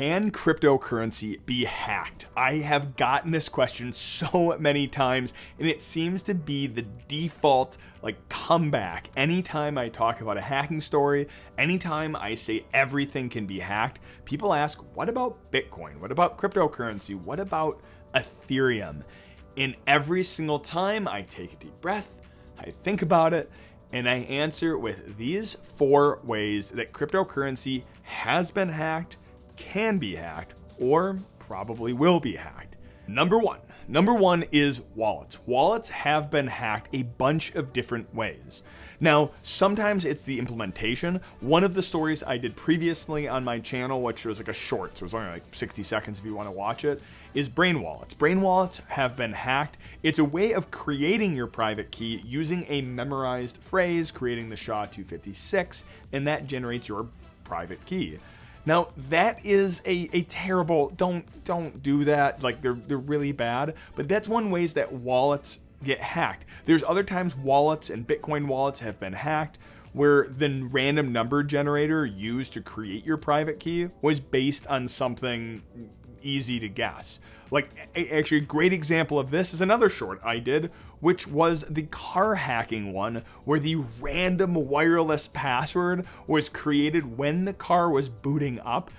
Can cryptocurrency be hacked? I have gotten this question so many times, and it seems to be the default comeback anytime I talk about a hacking story. Anytime I say everything can be hacked, people ask, what about Bitcoin? What about cryptocurrency? What about Ethereum? And every single time I take a deep breath, I think about it, and I answer with these 4 ways that cryptocurrency has been hacked, can be hacked, or probably will be hacked. Number one is wallets. Wallets have been hacked a bunch of different ways. Now, sometimes it's the implementation. One of the stories I did previously on my channel, which was like a short, so it was only like 60 seconds if you want to watch it, is brain wallets. Brain wallets have been hacked. It's a way of creating your private key using a memorized phrase, creating the SHA-256, and that generates your private key. Now, that is a terrible, don't do that. They're really bad, but that's one ways that wallets get hacked. There's other times wallets and Bitcoin wallets have been hacked where the random number generator used to create your private key was based on something easy to guess. Actually, a great example of this is another short I did, which was the car hacking one, where the random wireless password was created when the car was booting up,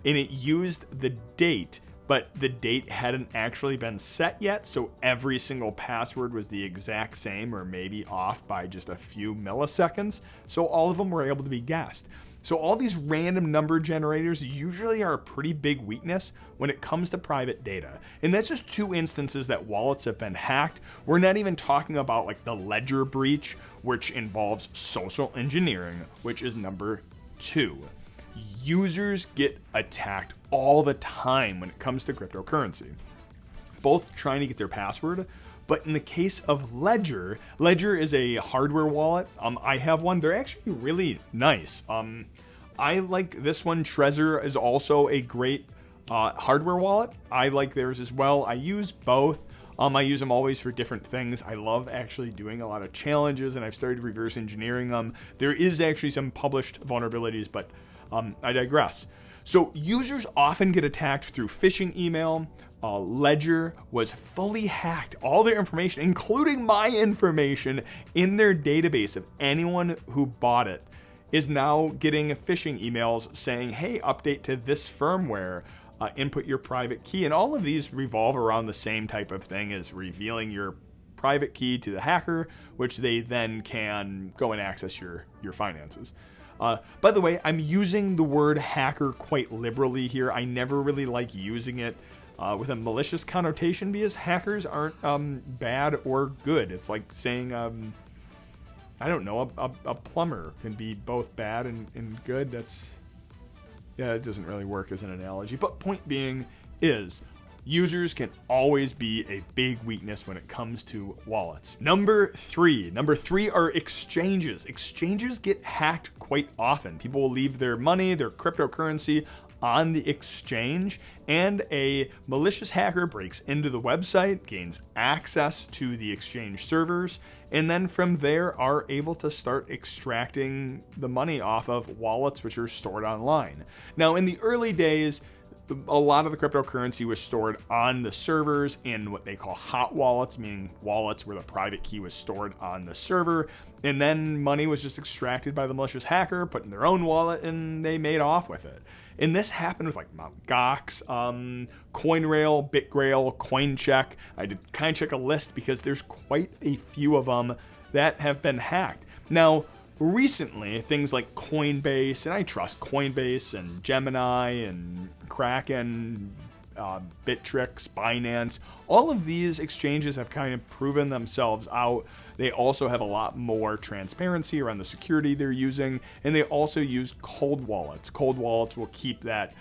and it used the date, but the date hadn't actually been set yet, so every single password was the exact same, or maybe off by just a few milliseconds, so all of them were able to be guessed. So all these random number generators usually are a pretty big weakness when it comes to private data. And that's just 2 instances that wallets have been hacked. We're not even talking about the ledger breach, which involves social engineering, which is number 2. Users get attacked all the time when it comes to cryptocurrency, both trying to get their password. But in the case of Ledger is a hardware wallet. I have one. They're actually really nice. I like this one. Trezor is also a great hardware wallet. I like theirs as well. I use both. I use them always for different things. I love actually doing a lot of challenges, and I've started reverse engineering them. There is actually some published vulnerabilities, but I digress. So users often get attacked through phishing email. Ledger was fully hacked. All their information, including my information in their database of anyone who bought it, is now getting phishing emails saying, hey, update to this firmware, input your private key. And all of these revolve around the same type of thing as revealing your private key to the hacker, which they then can go and access your finances. By the way, I'm using the word hacker quite liberally here. I never really like using it with a malicious connotation because hackers aren't bad or good. It's like saying, I don't know, a plumber can be both bad and good. It doesn't really work as an analogy. But point being is, users can always be a big weakness when it comes to wallets. Number three are exchanges. Exchanges get hacked quite often. People will leave their money, their cryptocurrency on the exchange, and a malicious hacker breaks into the website, gains access to the exchange servers, and then from there are able to start extracting the money off of wallets which are stored online. Now, in the early days, a lot of the cryptocurrency was stored on the servers in what they call hot wallets, meaning wallets where the private key was stored on the server. And then money was just extracted by the malicious hacker, put in their own wallet, and they made off with it. And this happened with Mt. Gox, CoinRail, BitGrail, CoinCheck. I did kind of check a list because there's quite a few of them that have been hacked. Now, recently, things like Coinbase, and I trust Coinbase and Gemini and Kraken, Bittrex, Binance, all of these exchanges have kind of proven themselves out. They also have a lot more transparency around the security they're using, and they also use cold wallets. Cold wallets will keep that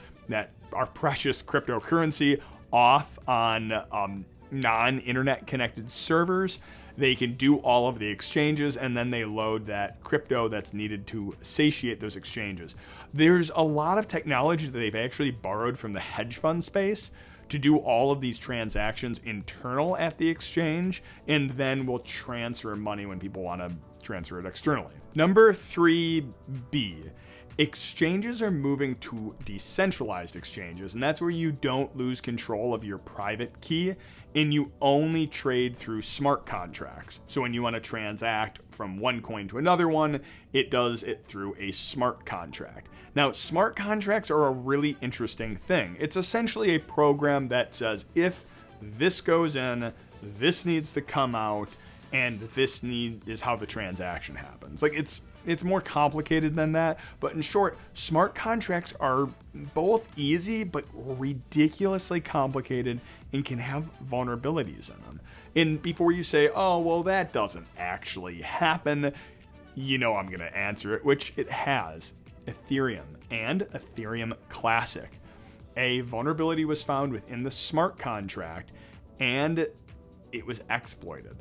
our precious cryptocurrency off on non-internet connected servers. They can do all of the exchanges, and then they load that crypto that's needed to satiate those exchanges. There's a lot of technology that they've actually borrowed from the hedge fund space to do all of these transactions internal at the exchange, and then will transfer money when people want to transfer it externally. Number 3B Exchanges are moving to decentralized exchanges, and that's where you don't lose control of your private key and you only trade through smart contracts. So when you want to transact from one coin to another one, it does it through a smart contract. Now, smart contracts are a really interesting thing. It's essentially a program that says if this goes in, this needs to come out, and this is how the transaction happens. Like it's more complicated than that, but in short, smart contracts are both easy but ridiculously complicated and can have vulnerabilities in them. And before you say, oh, well, that doesn't actually happen, you know I'm going to answer it, which it has. Ethereum and Ethereum Classic. A vulnerability was found within the smart contract and it was exploited.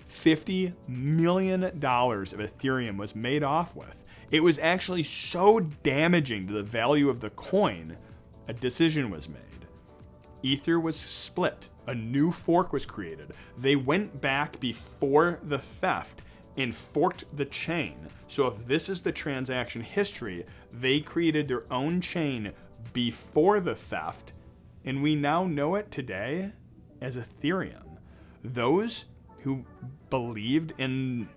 $50 million of Ethereum was made off with. It was actually so damaging to the value of the coin, a decision was made. Ether was split. A new fork was created. They went back before the theft and forked the chain. So if this is the transaction history, they created their own chain before the theft, and we now know it today as Ethereum. Those who believed in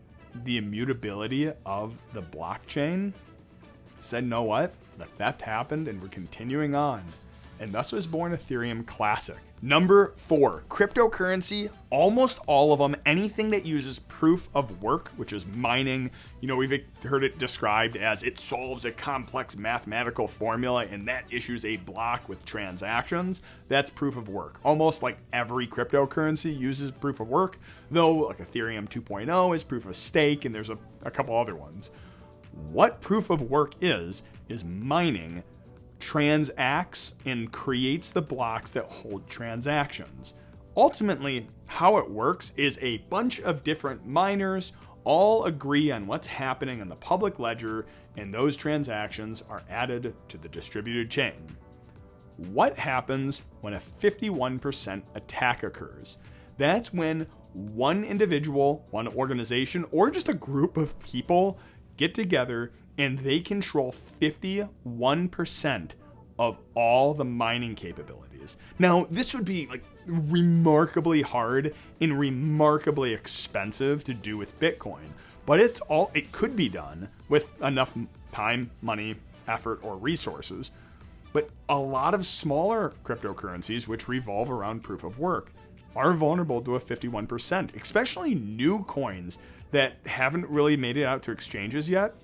the immutability of the blockchain said, know what? The theft happened and we're continuing on. And thus was born Ethereum Classic. Number 4, cryptocurrency, almost all of them, anything that uses proof of work, which is mining. You know, we've heard it described as it solves a complex mathematical formula and that issues a block with transactions. That's proof of work. Almost like every cryptocurrency uses proof of work, though like Ethereum 2.0 is proof of stake and there's a couple other ones. What proof of work is mining transacts and creates the blocks that hold transactions. Ultimately, how it works is a bunch of different miners all agree on what's happening in the public ledger, and those transactions are added to the distributed chain. What happens when a 51% attack occurs? That's when one individual, one organization, or just a group of people get together and they control 51% of all the mining capabilities. Now, this would be like remarkably hard and remarkably expensive to do with Bitcoin, but it could be done with enough time, money, effort, or resources. But a lot of smaller cryptocurrencies, which revolve around proof of work, are vulnerable to a 51%, especially new coins that haven't really made it out to exchanges yet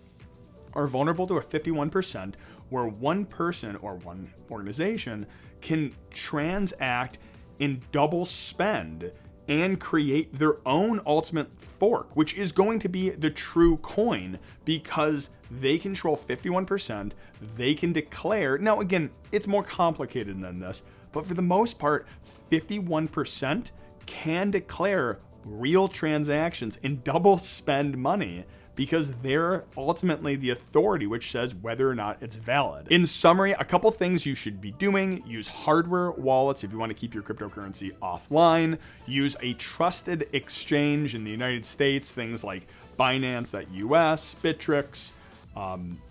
are vulnerable to a 51%, where one person or one organization can transact and double spend and create their own ultimate fork, which is going to be the true coin because they control 51%. They can declare, now again, it's more complicated than this, but for the most part, 51% can declare real transactions and double spend money because they're ultimately the authority which says whether or not it's valid. In summary, a couple things you should be doing: use hardware wallets if you want to keep your cryptocurrency offline, use a trusted exchange in the United States, things like Binance.us, Bittrex,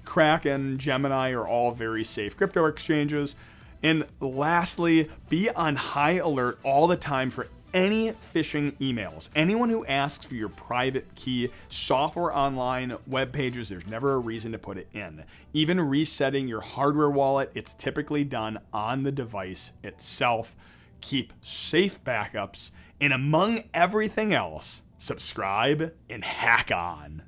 Kraken, Gemini are all very safe crypto exchanges. And lastly, be on high alert all the time for any phishing emails. Anyone who asks for your private key, software online, web pages, there's never a reason to put it in. Even resetting your hardware wallet, it's typically done on the device itself. Keep safe backups, and among everything else, subscribe and hack on.